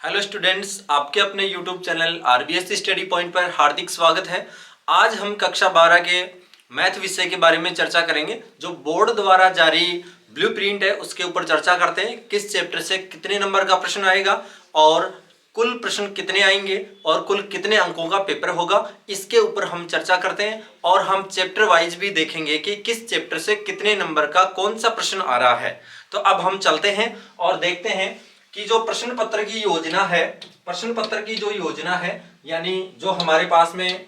Hello students, आपके अपने YouTube channel RBS study point पर हार्दिक स्वागत है। आज हम कक्षा 12 के मैथ विषय के बारे में चर्चा करेंगे। जो बोर्ड द्वारा जारी ब्लूप्रिंट है उसके ऊपर चर्चा करते हैं। किस चैप्टर से कितने नंबर का प्रश्न आएगा और कुल प्रश्न कितने आएंगे और कुल कितने अंकों का पेपर होगा, इसके ऊपर हम चर्चा करते हैं। और हम चैप्टर वाइज भी देखेंगे कि किस चैप्टर से कितने नंबर का कौन सा प्रश्न आ रहा है। तो अब हम चलते हैं और देखते हैं कि जो प्रश्न पत्र की योजना है, प्रश्न पत्र की जो योजना है, यानी जो हमारे पास में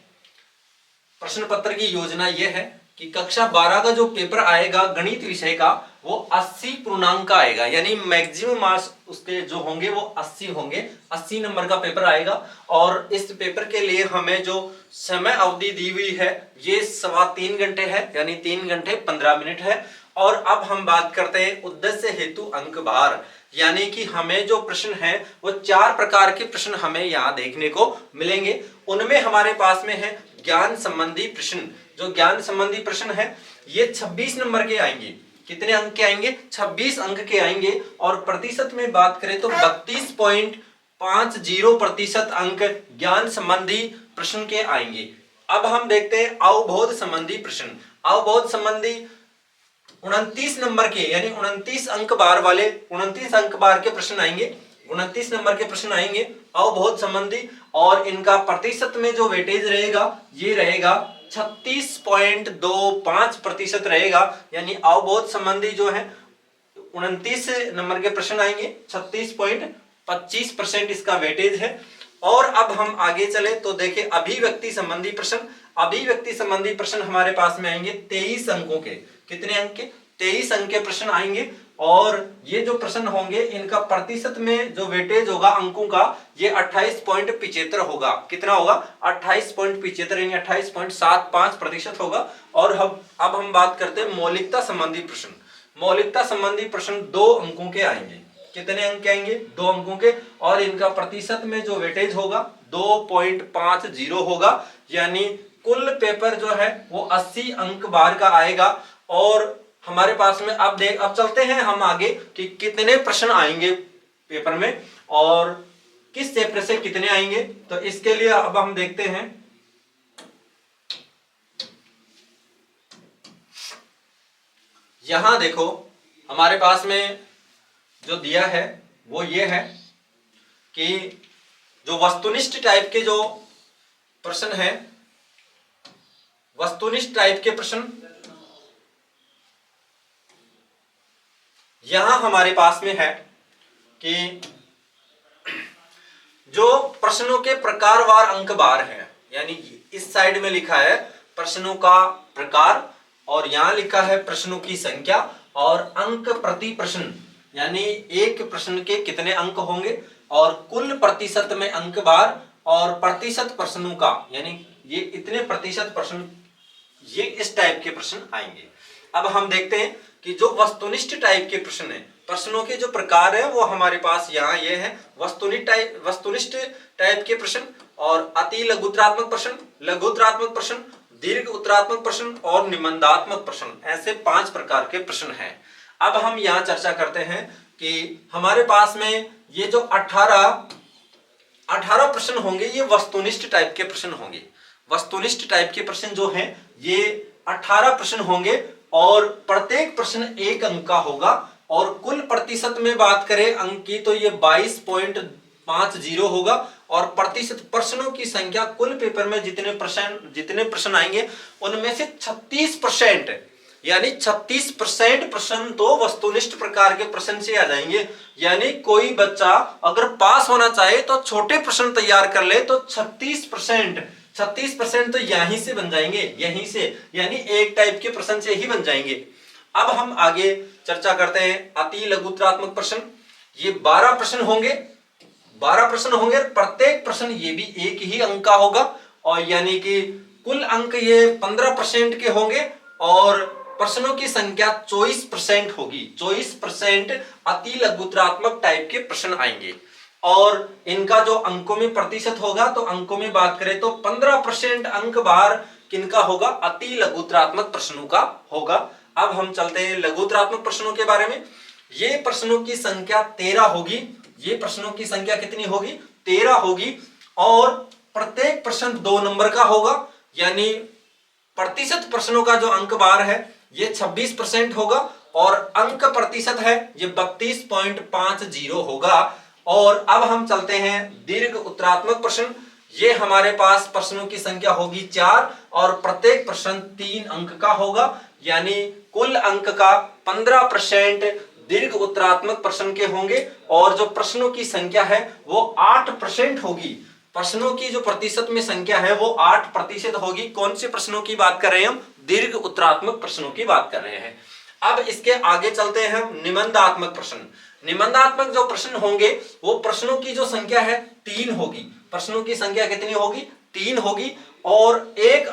प्रश्न पत्र की योजना यह है कि कक्षा 12 का जो पेपर आएगा गणित विषय का वो 80 पूर्णांक का आएगा, यानी मैक्सिमम मार्क्स उसके जो होंगे वो 80 होंगे। 80 नंबर का पेपर आएगा। और इस पेपर के लिए हमें जो समय अवधि दी हुई है ये 3.25 घंटे है, यानी 3 घंटे 15 मिनट है। और अब हम बात करते हैं उद्देश्य हेतु अंक भार, यानी कि हमें जो प्रश्न है वो 4 प्रकार के प्रश्न हमें यहाँ देखने को मिलेंगे। उनमें हमारे पास में है ज्ञान संबंधी प्रश्न। जो ज्ञान संबंधी प्रश्न है ये 26 नंबर के आएंगे। कितने अंक के आएंगे? 26 अंक के आएंगे। और प्रतिशत में बात करें तो 32.50% अंक ज्ञान संबंधी प्रश्न के आएंगे। अब हम देखते हैं अवबोध संबंधी प्रश्न। अवबोध संबंधी 29 नंबर के, यानी 29 अंक बार वाले 29 अंक बार के प्रश्न आएंगे। 29 नंबर के प्रश्न आएंगे अवबोध संबंधी। और इनका प्रतिशत में जो वेटेज रहेगा ये रहेगा 36.25% रहेगा। यानी अवबोध संबंधी जो है 29 नंबर के प्रश्न आएंगे, 36.25% इसका वेटेज है। और अब हम आगे चले तो देखें अभिव्यक्ति संबंधी प्रश्न। अभिव्यक्ति संबंधी प्रश्न हमारे पास में आएंगे 23 अंकों के। कितने अंक के? 23 अंक के प्रश्न आएंगे। और ये जो प्रश्न होंगे इनका प्रतिशत में जो वेटेज होगा अंकों का ये 28.75 होगा। कितना होगा? 28.75 यानी 28.75% होगा। और अब हम बात करते हैं मौलिकता संबंधी प्रश्न। मौलिकता संबंधी प्रश्न 2 अंकों के आएंगे। कितने अंक के आएंगे? 2 अंकों के। और इनका प्रतिशत में जो वेटेज होगा 2.50 होगा। यानी कुल पेपर जो है वो 80 अंक बार का आएगा। और हमारे पास में अब चलते हैं हम आगे कि कितने प्रश्न आएंगे पेपर में और किस चैप्टर से कितने आएंगे। तो इसके लिए अब हम देखते हैं। यहां देखो हमारे पास में जो दिया है वो ये है कि जो वस्तुनिष्ठ टाइप के जो प्रश्न है, वस्तुनिष्ठ टाइप के प्रश्न यहां हमारे पास में है कि जो प्रश्नों के प्रकारवार अंक बार है, यानी इस साइड में लिखा है प्रश्नों का प्रकार और यहां लिखा है प्रश्नों की संख्या और अंक प्रति प्रश्न, यानी एक प्रश्न के कितने अंक होंगे और कुल प्रतिशत में अंक बार और प्रतिशत प्रश्नों का, यानी ये इतने प्रतिशत प्रश्न, ये इस टाइप के प्रश्न आएंगे। अब हम देखते हैं कि जो वस्तुनिष्ठ टाइप के प्रश्न है, प्रश्नों के जो प्रकार है वो हमारे पास यहाँ ये है वस्तुनिष्ठ टाइप के प्रश्न और अति लघुत्तरात्मक प्रश्न, लघुत्तरात्मक प्रश्न, दीर्घ उत्तरात्मक प्रश्न और निबंधात्मक प्रश्न। ऐसे 5 प्रकार के प्रश्न हैं। अब हम यहाँ चर्चा करते हैं कि हमारे पास में ये जो 18 प्रश्न होंगे ये वस्तुनिष्ठ टाइप के प्रश्न होंगे। वस्तुनिष्ठ टाइप के प्रश्न जो हैं ये 18 प्रश्न होंगे और प्रत्येक प्रश्न 1 अंक का होगा। और कुल प्रतिशत में बात करें अंक की तो ये 22.50 होगा। और प्रतिशत प्रश्नों की संख्या कुल पेपर में जितने प्रश्न आएंगे उनमें से 36%, यानी 36% प्रश्न तो वस्तुनिष्ठ प्रकार के प्रश्न से आ जाएंगे। यानी कोई बच्चा अगर पास होना चाहे तो छोटे प्रश्न तैयार कर ले तो 36% तो यहीं से बन जाएंगे, यहीं से, यानी एक टाइप के प्रश्न से ही बन जाएंगे। अब हम आगे चर्चा करते हैं अति लघुत्तरात्मक प्रश्न। ये 12 प्रश्न होंगे, 12 प्रश्न होंगे। प्रत्येक प्रश्न ये भी 1 ही अंक का होगा। और यानी कि कुल अंक ये 15% के होंगे और प्रश्नों की संख्या 24% होगी। 24% अति लघुत्तरात्मक टाइप के प्रश्न आएंगे। और इनका जो अंकों में प्रतिशत होगा तो अंकों में बात करें तो 15% अंक बार किनका होगा? अति लघुत्तरात्मक प्रश्नों का होगा। अब हम चलते हैं लघुत्तरात्मक प्रश्नों के बारे में। ये प्रश्नों की संख्या 13 होगी। ये प्रश्नों की संख्या कितनी होगी? 13 होगी। और प्रत्येक प्रश्न 2 नंबर का होगा, यानी प्रतिशत प्रश्नों का जो अंक भार है ये 26% होगा और अंक प्रतिशत है ये 32.50 होगा। और अब हम चलते हैं दीर्घ उत्तरात्मक प्रश्न। ये हमारे पास प्रश्नों की संख्या होगी 4 और प्रत्येक प्रश्न 3 अंक का होगा, यानी कुल अंक का 15% दीर्घ उत्तरात्मक प्रश्न के होंगे और जो प्रश्नों की संख्या है वो 8% होगी। प्रश्नों की जो प्रतिशत में संख्या है वो 8% होगी। कौन से प्रश्नों की बात कर रहे हैं हम? दीर्घ उत्तरात्मक प्रश्नों की बात कर रहे हैं। अब इसके आगे चलते हैं हम निबंधात्मक प्रश्न। निबंधात्मक जो प्रश्न होंगे वो प्रश्नों की जो संख्या है 3 होगी। प्रश्नों की संख्या कितनी होगी? 3 होगी और एक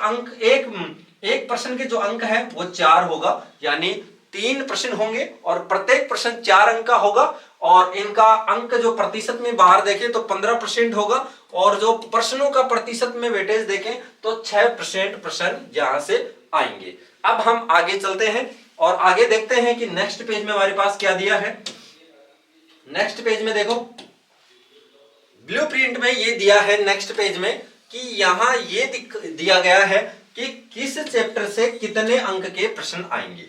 प्रश्न के जो अंक है वो 4 होगा, यानी 3 प्रश्न होंगे और प्रत्येक प्रश्न 4 अंक का होगा और इनका अंक जो प्रतिशत में बाहर देखें तो 15% होगा और जो प्रश्नों का प्रतिशत में वेटेज देखें तो 6% प्रश्न यहां से आएंगे। अब हम आगे चलते हैं और आगे देखते हैं कि नेक्स्ट पेज में हमारे पास क्या दिया है। नेक्स्ट पेज में देखो, ब्लूप्रिंट में ये दिया है नेक्स्ट पेज में कि यहां ये दिया गया है कि किस चैप्टर से कितने अंक के प्रश्न आएंगे।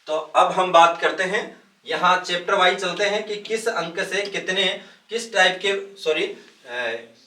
तो अब हम बात करते हैं, यहां चैप्टर वाइज चलते हैं कि किस अंक से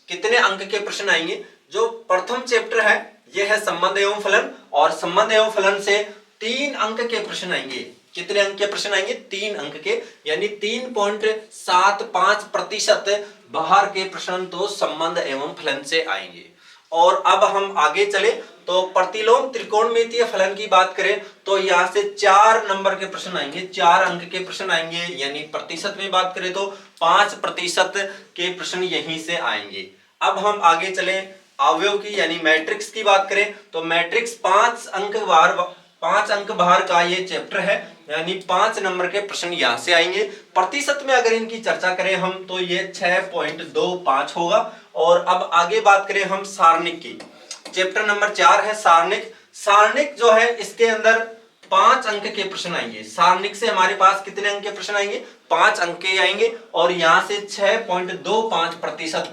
कितने अंक के प्रश्न आएंगे। जो प्रथम चैप्टर है यह है संबंध एवं फलन और संबंध एवं फलन से 3 अंक के प्रश्न आएंगे। कितने अंक के प्रश्न आएंगे? 3 अंक के, यानी 3.75% बाहर के प्रश्न तो संबंध एवं फलन से आएंगे। और अब हम आगे चले तो प्रतिलोम त्रिकोणमितीय फलन की बात करें तो यहां से 4 नंबर के प्रश्न आएंगे, 4 अंक के प्रश्न आएंगे, यानी प्रतिशत में बात करें तो 5% के प्रश्न यहीं से आएंगे। अब हम आगे चले अवयव की यानी मैट्रिक्स की बात करें तो मैट्रिक्स 5 अंक बाहर का ये चैप्टर है, यानी 5 नंबर के प्रश्न यहां से आएंगे। प्रतिशत में अगर इनकी चर्चा करें हम तो ये 6.25 होगा। और अब आगे बात करें हम सारणिक की, चैप्टर नंबर 4 है सारणिक। सारणिक जो है इसके अंदर 5 अंक के प्रश्न आएंगे। सारणिक से हमारे पास कितने अंक के प्रश्न आएंगे? 5 अंक के आएंगे और यहां से 6.25%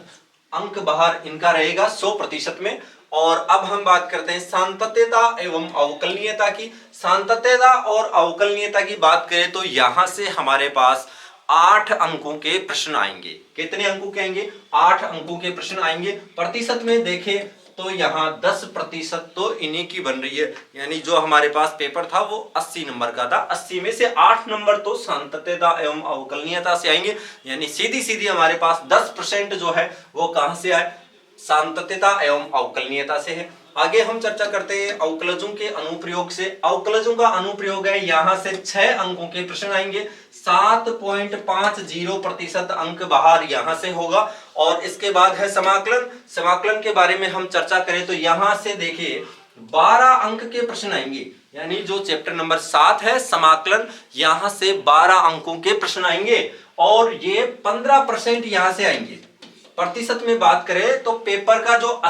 अंक बाहर इनका रहेगा 100% में। और अब हम बात करते हैं सांतत्यता एवं अवकलनीयता की। सांतत्यता और अवकलनीयता की बात करें तो यहां से हमारे पास 8 अंकों के प्रश्न आएंगे। कितने अंकों के आएंगे? 8 अंकों के प्रश्न आएंगे। प्रतिशत में देखें तो यहाँ 10% तो इन्हीं की बन रही है, यानी जो हमारे पास पेपर था वो 80 नंबर का था, 80 में से 8 नंबर तो सांतत्यता एवं अवकलनीयता से आएंगे, यानी सीधी सीधी हमारे पास 10% जो है वो कहां से आए? सांतत्यता एवं अवकलनीयता से है। आगे हम चर्चा करते हैं अवकलजों के अनुप्रयोग से। अवकलजों का अनुप्रयोग है, यहां से 6 अंकों के प्रश्न आएंगे, 7.50% अंक बाहर यहां से होगा। और इसके बाद है समाकलन। समाकलन के बारे में हम चर्चा करें तो यहां से देखिए 12 अंक के प्रश्न आएंगे, यानी जो चैप्टर नंबर 7 है समाकलन, यहां से 12 अंकों के प्रश्न आएंगे और ये 15% यहां से आएंगे। प्रतिशत में बात करें तो पेपर का जो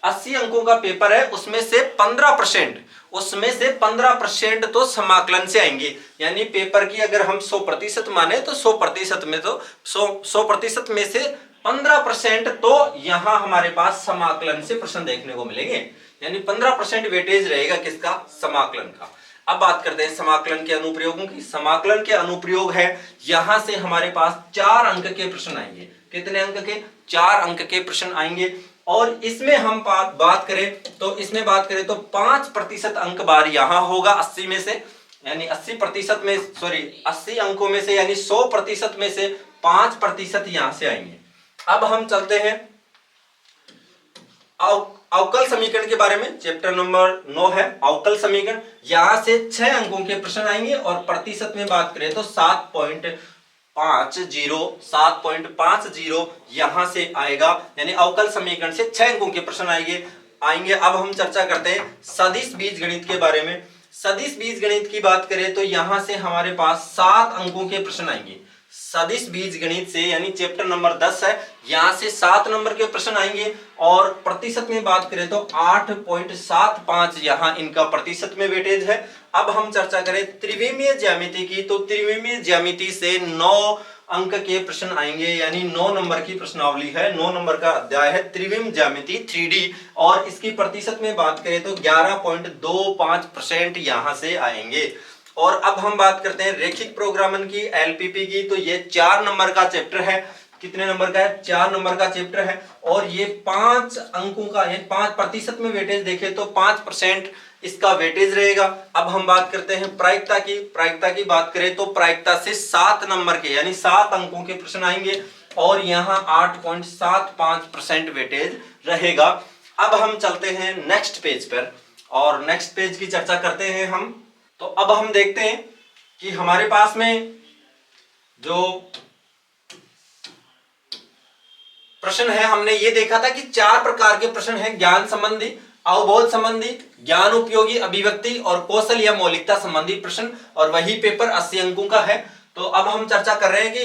80 अंकों का पेपर है उसमें से 15% तो समाकलन से आएंगे, यानी पेपर की अगर हम 100% माने तो 100% में तो 100% में से 15% तो यहां हमारे पास समाकलन से प्रश्न देखने को मिलेंगे, यानी 15% वेटेज रहेगा किसका? समाकलन का। अब बात करते हैं समाकलन के अनुप्रयोगों की। समाकलन के अनुप्रयोग है, यहां से हमारे पास 4 अंक के प्रश्न आएंगे। कितने अंक के? 4 अंक के प्रश्न आएंगे। और इसमें हम बात करें तो 5% अंक बार यहां होगा 80 में से, यानी 80 अंकों में से, यानी 100% में से 5% यहां से आएंगे। अब हम चलते हैं अवकल समीकरण के बारे में। चैप्टर नंबर 9 है अवकल समीकरण। यहां से 6 अंकों के प्रश्न आएंगे और प्रतिशत में बात करें तो 7.50 यहां से आएगा, यानी अवकल समीकरण से 6 अंकों के प्रश्न आएंगे। अब हम चर्चा करते हैं सदिश बीजगणित के बारे में। सदिश बीजगणित की बात करें तो यहां से हमारे पास 7 अंकों के प्रश्न आएंगे। सदिश बीजगणित से, यानी चैप्टर नंबर 10 है, यहां से 7 नंबर के प्रश्न आएंगे और प्रतिशत में बात करें तो 8.75 यहां इनका प्रतिशत में वेटेज है। अब हम चर्चा करें त्रिविमीय ज्यामिति की, तो त्रिविमीय ज्यामिति से 9 अंक के प्रश्न आएंगे, यानी 9 नंबर की प्रश्नावली है। 9 नंबर का अध्याय है त्रिविम ज्यामिति 3D, और इसकी प्रतिशत में बात करें तो 11.25% यहां से आएंगे। और अब हम बात करते हैं रेखिक प्रोग्रामन की, LPP की, तो ये 4 नंबर का चैप्टर है। कितने नंबर का है? 4 नंबर का चैप्टर है, और ये 5 अंकों का है। 5% में वेटेज देखें तो 5% इसका वेटेज रहेगा। अब हम बात करते हैं प्रायिकता की। प्रायिकता की बात करें तो प्रायिकता से 7 नंबर के यानी 7 अंकों के प्रश्न आएंगे, और यहाँ 8.75% वेटेज रहेगा। अब हम चलते हैं नेक्स्ट पेज पर, और नेक्स्ट पेज की चर्चा करते हैं हम। तो अब हम देखते हैं कि हमारे पास में जो प्रश्न है, हमने ये देखा था कि 4 प्रकार के प्रश्न हैं: ज्ञान संबंधी, अवबोध संबंधी, ज्ञान उपयोगी अभिव्यक्ति और कौशल या मौलिकता संबंधी प्रश्न, और वही पेपर 80 अंकों का है। तो अब हम चर्चा कर रहे हैं कि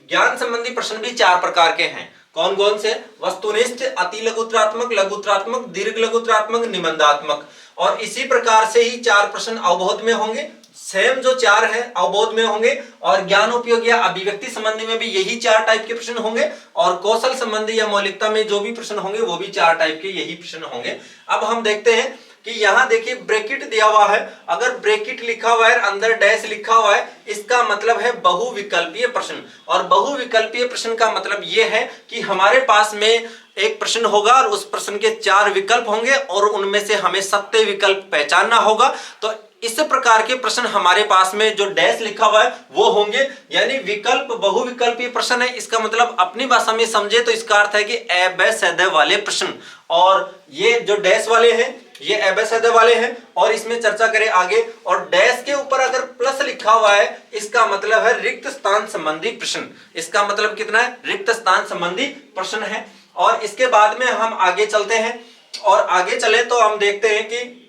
ज्ञान संबंधी प्रश्न भी 4 प्रकार के हैं। कौन कौन से? वस्तुनिष्ठ, अति लघुत्रात्मक, लघुत्रात्मक, दीर्घ लघुत्रात्मक, निबंधात्मक। और इसी प्रकार से ही 4 प्रश्न अवबोध में होंगे, सेम जो 4 है अवबोध में होंगे, और ज्ञान उपयोग या अभिव्यक्ति संबंधी में भी यही 4 टाइप के प्रश्न होंगे, और कौशल संबंधी या मौलिकता में जो भी प्रश्न होंगे वो भी 4 टाइप के यही प्रश्न होंगे। अब हम देखते हैं कि यहां देखिए ब्रैकेट दिया हुआ है। अगर ब्रैकेट लिखा हुआ है, अंदर डैश लिखा हुआ है, इसका मतलब है बहुविकल्पीय प्रश्न। और बहुविकल्पीय प्रश्न का मतलब यह है कि हमारे पास में एक प्रश्न होगा और उस प्रश्न के 4 विकल्प होंगे, और उनमें से हमें सत्य विकल्प पहचानना होगा। तो इस प्रकार के प्रश्न हमारे पास में जो डैश लिखा हुआ है वो होंगे, यानी विकल्प बहुविकल्पीय प्रश्न है। इसका मतलब अपनी भाषा में समझे तो इसका अर्थ है कि अवैध वाले प्रश्न, और ये जो डैश वाले हैं ये अवैध वाले हैं। और इसमें चर्चा करें आगे, और डैश के ऊपर अगर प्लस लिखा हुआ है इसका मतलब है रिक्त स्थान संबंधी प्रश्न। इसका मतलब कितना है? रिक्त स्थान संबंधी प्रश्न है। और इसके बाद में हम आगे चलते हैं, और आगे चले तो हम देखते हैं कि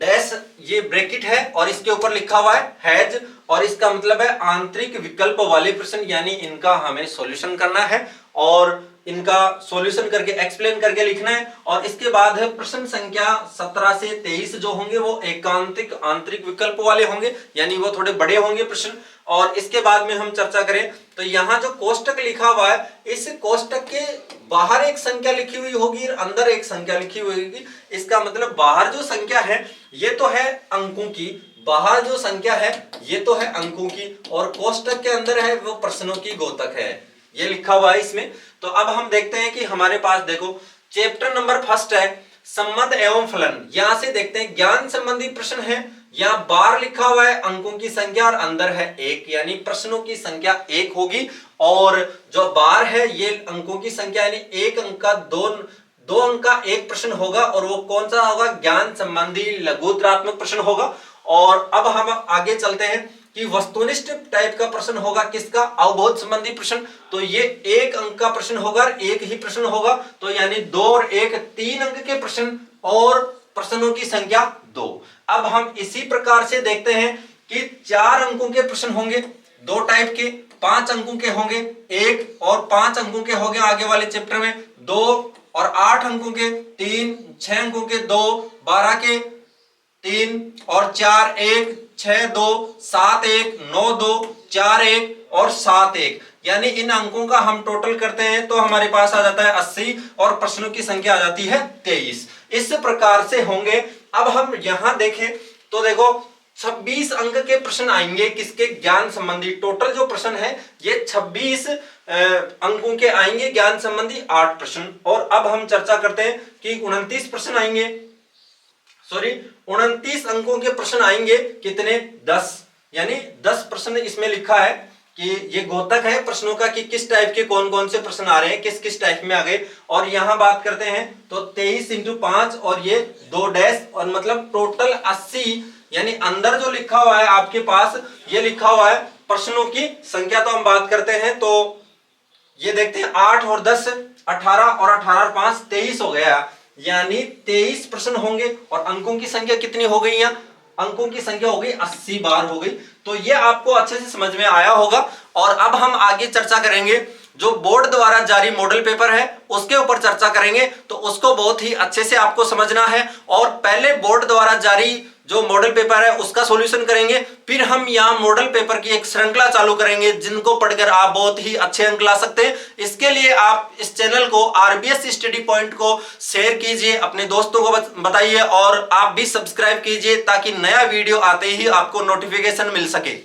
डैश ये ब्रैकेट है और इसके ऊपर लिखा हुआ है हैज, और इसका मतलब है आंतरिक विकल्प वाले प्रश्न, यानी इनका हमें सॉल्यूशन करना है और इनका सॉल्यूशन करके एक्सप्लेन करके लिखना है। और इसके बाद है प्रश्न संख्या 17 से 23 जो होंगे वो एकांतिक आंतरिक विकल्प वाले होंगे, यानी वो थोड़े बड़े होंगे प्रश्न। और इसके बाद में हम चर्चा करें तो यहाँ जो कोष्टक लिखा हुआ है, इस कोष्टक के बाहर एक संख्या लिखी हुई होगी और अंदर एक संख्या लिखी हुई होगी। इसका मतलब बाहर जो संख्या है ये तो है अंकों की, बाहर जो संख्या है ये तो है अंकों की, और कोष्टक के अंदर है वो प्रश्नों की गोतक है, ये लिखा हुआ है इसमें। तो अब हम देखते हैं कि हमारे पास देखो चैप्टर नंबर 1 है संबंध एवं फलन। यहां से देखते हैं ज्ञान संबंधी प्रश्न है। यहाँ बार लिखा हुआ है अंकों की संख्या और अंदर है 1, यानी प्रश्नों की संख्या 1 होगी। और जो बार है ये अंकों की संख्या, यानी 1 अंक का 2 अंक का 1 प्रश्न होगा, और वो कौन सा होगा? ज्ञान संबंधी लघुत्रात्मक प्रश्न होगा। और अब हम आगे चलते हैं कि वस्तुनिष्ठ टाइप का प्रश्न होगा किसका? अवबोध संबंधी प्रश्न। तो ये 1 अंक का प्रश्न होगा, 1 ही प्रश्न होगा, तो यानी 2 और 1 3 अंक के प्रश्न, और प्रश्नों की संख्या 2। अब हम इसी प्रकार से देखते हैं कि 4 अंकों के प्रश्न होंगे 2 टाइप के, 5 अंकों के होंगे 1, और 5 अंकों के होंगे आगे वाले चैप्टर में 2, और 8 अंकों के 3, 6 अंकों के 2, 12 के 3, और 4 1, 6 2, 7 1, 9 2, 4 1 और 7 1, यानी इन अंकों का हम टोटल करते हैं तो हमारे पास आ जाता है 80, और प्रश्नों की संख्या आ जाती है 23। इस प्रकार से होंगे। अब हम यहां देखें तो देखो 26 अंक के प्रश्न आएंगे किसके? ज्ञान संबंधी। टोटल जो प्रश्न है ये 26 अंकों के आएंगे, ज्ञान संबंधी 8 प्रश्न। और अब हम चर्चा करते हैं कि 29 प्रश्न आएंगे, 29 अंकों के प्रश्न आएंगे कितने? 10, यानी 10 प्रश्न इसमें लिखा है कि ये गोतक है प्रश्नों का कि किस टाइप के कौन कौन से प्रश्न आ रहे हैं, किस किस टाइप में आ गए। और यहां बात करते हैं तो 23 × 5 और ये 2 डैश, और मतलब टोटल 80, यानी अंदर जो लिखा हुआ है आपके पास ये लिखा हुआ है प्रश्नों की संख्या। तो हम बात करते हैं तो ये देखते हैं 8 और 10 18, और 18 और 5 23 हो गया, यानी 23 प्रश्न होंगे। और अंकों की संख्या कितनी हो गई? यहाँ अंकों की संख्या हो गई 80 बार हो गई। तो ये आपको अच्छे से समझ में आया होगा। और अब हम आगे चर्चा करेंगे जो बोर्ड द्वारा जारी मॉडल पेपर है उसके ऊपर चर्चा करेंगे, तो उसको बहुत ही अच्छे से आपको समझना है। और पहले बोर्ड द्वारा जारी जो मॉडल पेपर है उसका सॉल्यूशन करेंगे। फिर हम यहाँ मॉडल पेपर की एक श्रृंखला चालू करेंगे जिनको पढ़कर आप बहुत ही अच्छे अंक ला सकते हैं। इसके लिए आप इस चैनल को आरबीएस स्टडी पॉइंट को शेयर कीजिए, अपने दोस्तों को बताइए और आप भी सब्सक्राइब कीजिए ताकि नया वीडियो आते ही आपको नोटिफिकेशन मिल सके।